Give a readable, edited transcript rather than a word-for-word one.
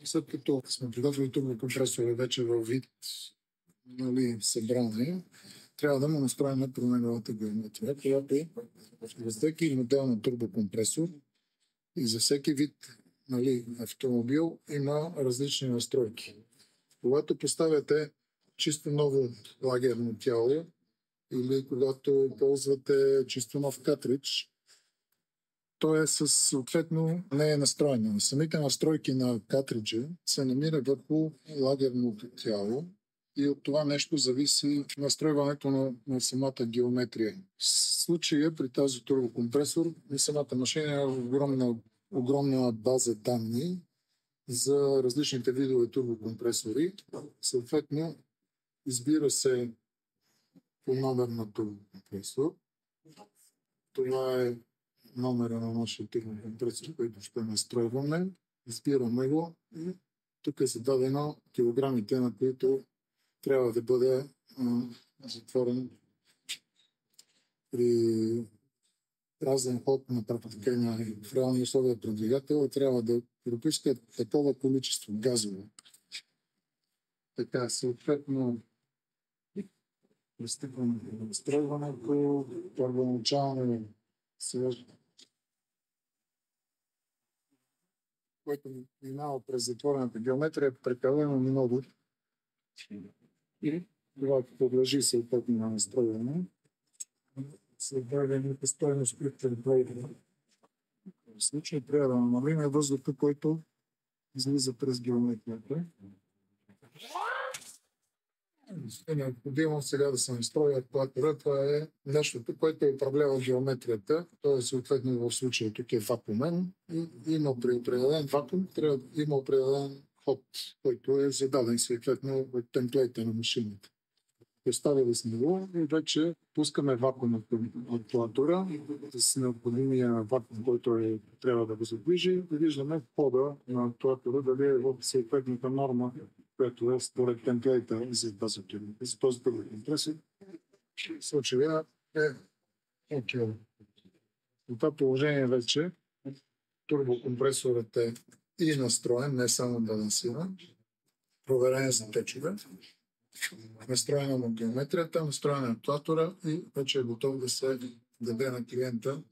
След като сме приготвили турбокомпресора вече във вид, нали, събрани, трябва да му настроим променливата геометрия, която за всеки модел на турбокомпресор и за всеки вид, нали, автомобил има различни настройки. Когато поставяте чисто ново лагерно тяло или когато ползвате чисто нов картридж, то е съответно не е настроено. Самите настройки на картриджа се намира върху лагерното тяло и от това нещо зависи настройването на самата геометрия. В случая при този турбокомпресор и самата машина е огромна база данни за различните видове турбокомпресори. Съответно, избира се по номер на турбокомпресор. Това е номера на нашия турбокомпресор, който ще настройваме. Избираме го и тук е зададено килограмите, на които трябва да бъде затворен при разен ход на практика в реални условия при двигател, трябва да пропуска такова количество газово. Така, съответно, пристъпваме до настройването, първоначално което минава през затворената геометрия, е прекалено много. И това подлежи съответно на настройване. Създадените стойност при температура. В случай трябва да намалим въздуха, който излиза през геометрията. Е необходимо сега да се настрои актуатора. Това е нещото, което управлява геометрията. Той е съответно в случая тук е вакуумен и има при определен вакуум, трябва да има определен ход, който е зададен съответно от темплейта на машината. Поставили сме го и вече пускаме вакуумната актуатора с необходимия вакуум, който трябва да го задвижи и виждаме входа на актуатора дали е в съответната норма, която е според темплейта за този турбокомпресор. В случая е окей. В това положение вече турбокомпресорът е и настроен, не само балансиран, проверен за течове, настроена на геометрията, настроена на актуатора и вече е готов да се даде на клиента